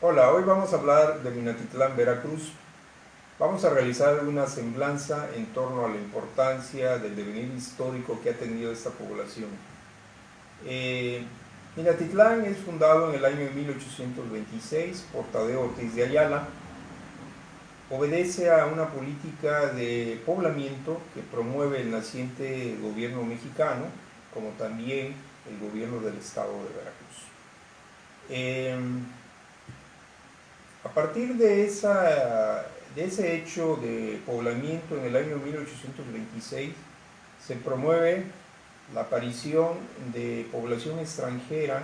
Hola, hoy vamos a hablar de Minatitlán, Veracruz. Vamos a realizar una semblanza en torno a la importancia del devenir histórico que ha tenido esta población. Eh, Minatitlán es fundado en el año 1826 por Tadeo Ortiz de Ayala. Obedece a una política de poblamiento que promueve el naciente gobierno mexicano, como también el gobierno del estado de Veracruz. A partir de ese hecho de poblamiento en el año 1826, se promueve la aparición de población extranjera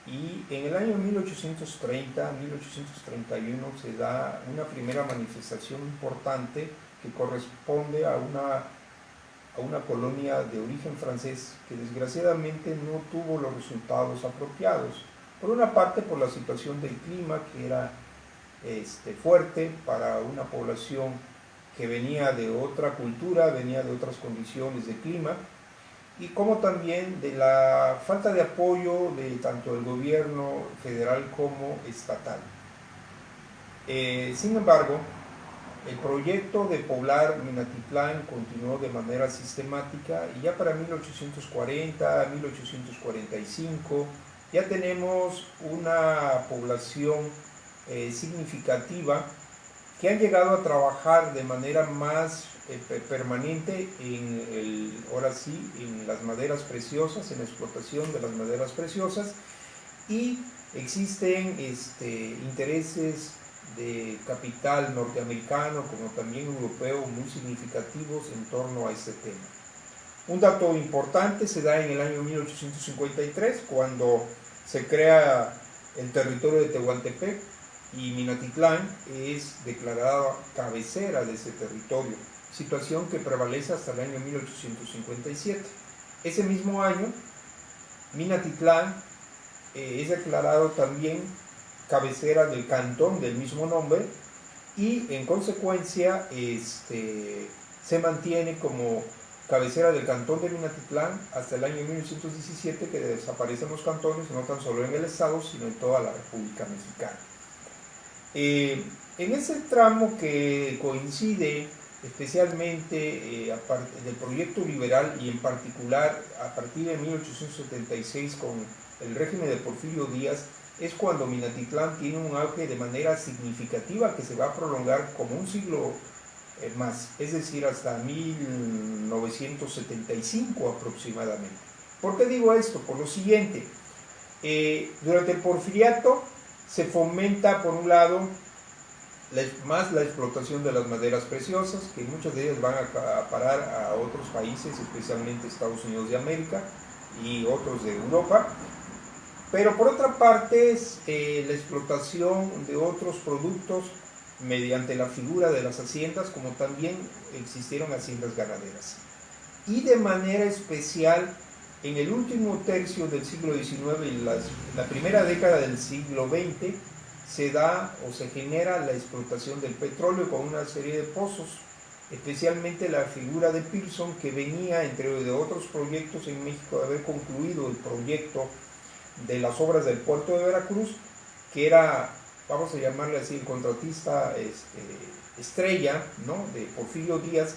y en el año 1830-1831 se da una primera manifestación importante que corresponde a una colonia de origen francés que desgraciadamente no tuvo los resultados apropiados. Por una parte, por la situación del clima, que era fuerte para una población que venía de otra cultura, venía de otras condiciones de clima, y como también de la falta de apoyo de tanto el gobierno federal como estatal. Sin embargo, el proyecto de poblar Minatitlán continuó de manera sistemática y ya para 1840, 1845, ya tenemos una población significativa que han llegado a trabajar de manera más permanente ahora sí, en las maderas preciosas, en la explotación de las maderas preciosas, y existen intereses de capital norteamericano como también europeo muy significativos en torno a este tema. Un dato importante se da en el año 1853 cuando se crea el territorio de Tehuantepec y Minatitlán es declarada cabecera de ese territorio, situación que prevalece hasta el año 1857. Ese mismo año, Minatitlán es declarado también cabecera del cantón del mismo nombre y en consecuencia se mantiene como cabecera del cantón de Minatitlán hasta el año 1917, que desaparecen los cantones no tan solo en el estado sino en toda la República Mexicana. En ese tramo que coincide especialmente del proyecto liberal y en particular a partir de 1876 con el régimen de Porfirio Díaz, es cuando Minatitlán tiene un auge de manera significativa que se va a prolongar como un siglo más, es decir, hasta 1975 aproximadamente. ¿Por qué digo esto? Por lo siguiente, durante el porfiriato se fomenta por un lado más la explotación de las maderas preciosas, que muchas de ellas van a parar a otros países, especialmente Estados Unidos de América y otros de Europa. Pero por otra parte, la explotación de otros productos mediante la figura de las haciendas, como también existieron haciendas ganaderas. Y de manera especial, en el último tercio del siglo XIX y la primera década del siglo XX, se da o se genera la explotación del petróleo con una serie de pozos, especialmente la figura de Pearson, que venía, entre de otros proyectos en México, de haber concluido el proyecto de las obras del puerto de Veracruz, que era, vamos a llamarle así, el contratista estrella, ¿no?, de Porfirio Díaz,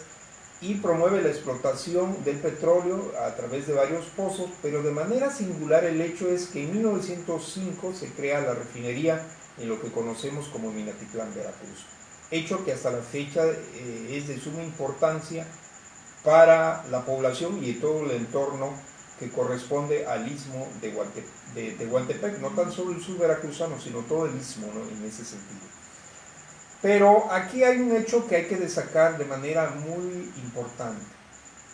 y promueve la explotación del petróleo a través de varios pozos, pero de manera singular el hecho es que en 1905 se crea la refinería en lo que conocemos como Minatitlán, Veracruz, hecho que hasta la fecha es de suma importancia para la población y todo el entorno que corresponde al istmo de Tehuantepec, no tan solo el sur veracruzano, sino todo el istmo, ¿no?, en ese sentido. Pero aquí hay un hecho que hay que destacar de manera muy importante.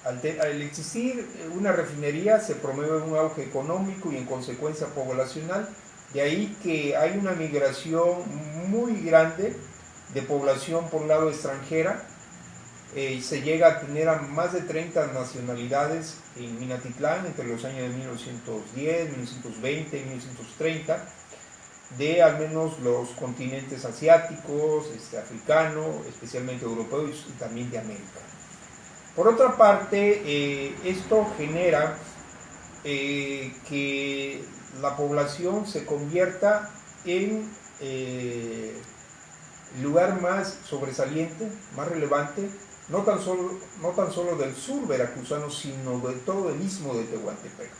Al existir una refinería se promueve un auge económico y en consecuencia poblacional, de ahí que hay una migración muy grande de población por un lado extranjera. Se llega a tener a más de 30 nacionalidades en Minatitlán entre los años de 1910, 1920 y 1930, de al menos los continentes asiáticos, africano, especialmente europeo y también de América. Por otra parte, esto genera que la población se convierta en el lugar más sobresaliente, más relevante, no tan solo del sur veracruzano, sino de todo el istmo de Tehuantepec.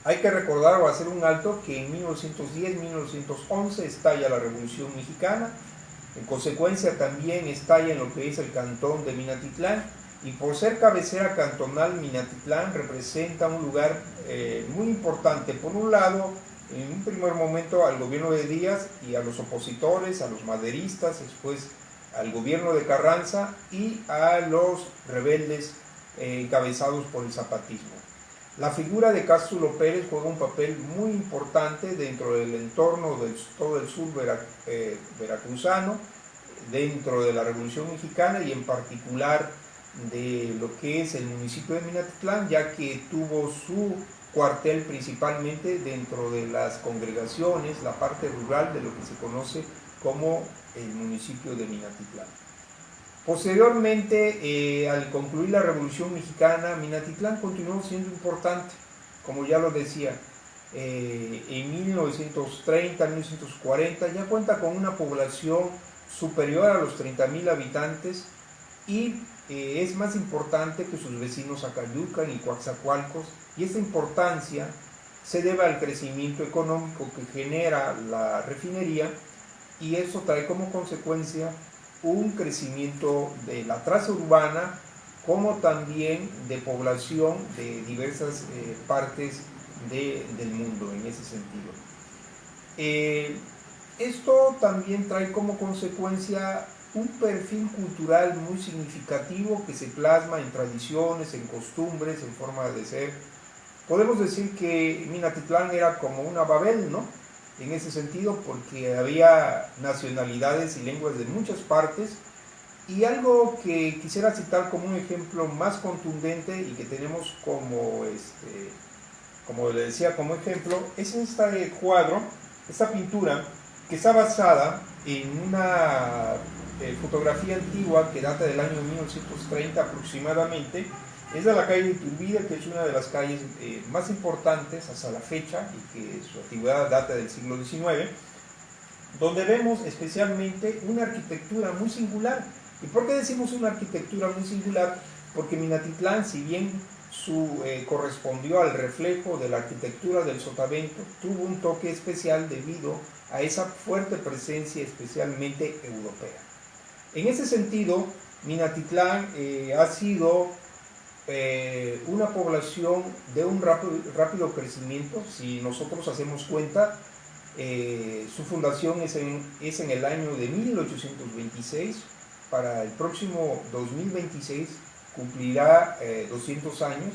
Hay que recordar o hacer un alto que en 1910-1911 estalla la Revolución Mexicana, en consecuencia también estalla en lo que es el cantón de Minatitlán, y por ser cabecera cantonal, Minatitlán representa un lugar muy importante, por un lado, en un primer momento al gobierno de Díaz y a los opositores, a los maderistas, después al gobierno de Carranza y a los rebeldes encabezados por el zapatismo. La figura de Cástulo Pérez juega un papel muy importante dentro del entorno de todo el sur veracruzano, dentro de la Revolución Mexicana y en particular de lo que es el municipio de Minatitlán, ya que tuvo su cuartel principalmente dentro de las congregaciones, la parte rural de lo que se conoce como el municipio de Minatitlán. Posteriormente, al concluir la Revolución Mexicana, Minatitlán continuó siendo importante, como ya lo decía. En 1930, 1940 ya cuenta con una población superior a los 30,000 habitantes y es más importante que sus vecinos Acayucan y Coatzacoalcos, y esta importancia se debe al crecimiento económico que genera la refinería, y eso trae como consecuencia un crecimiento de la traza urbana, como también de población de diversas partes del mundo en ese sentido. Esto también trae como consecuencia un perfil cultural muy significativo que se plasma en tradiciones, en costumbres, en forma de ser. Podemos decir que Minatitlán era como una Babel, ¿no? En ese sentido, porque había nacionalidades y lenguas de muchas partes, y algo que quisiera citar como un ejemplo más contundente y que tenemos como le decía, como ejemplo, es este cuadro, esta pintura, que está basada en una fotografía antigua que data del año 1930 aproximadamente. Es de la calle de Iturbide, que es una de las calles más importantes hasta la fecha y que su antigüedad data del siglo XIX, donde vemos especialmente una arquitectura muy singular. ¿Y por qué decimos una arquitectura muy singular? Porque Minatitlán, si bien correspondió al reflejo de la arquitectura del Sotavento, tuvo un toque especial debido a esa fuerte presencia especialmente europea. En ese sentido, Minatitlán ha sido una población de un rápido crecimiento. Si nosotros hacemos cuenta, su fundación es en el año de 1826. Para el próximo 2026 cumplirá 200 años,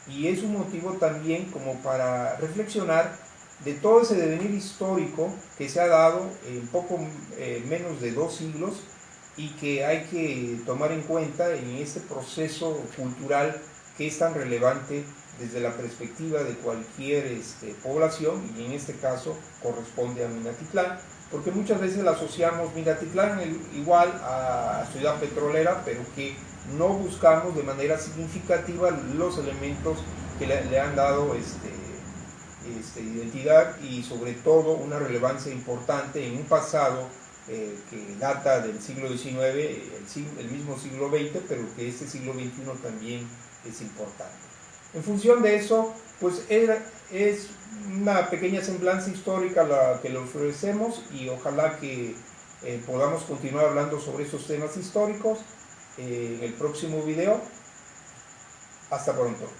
y es un motivo también como para reflexionar de todo ese devenir histórico que se ha dado en poco menos de 2 siglos, y que hay que tomar en cuenta en este proceso cultural que es tan relevante desde la perspectiva de cualquier población, y en este caso corresponde a Minatitlán, porque muchas veces la asociamos Minatitlán igual a ciudad petrolera, pero que no buscamos de manera significativa los elementos que le han dado identidad y sobre todo una relevancia importante en un pasado que data del siglo XIX, el mismo siglo XX, pero que este siglo XXI también es importante. En función de eso, pues es una pequeña semblanza histórica la que le ofrecemos, y ojalá que podamos continuar hablando sobre estos temas históricos en el próximo video. Hasta pronto.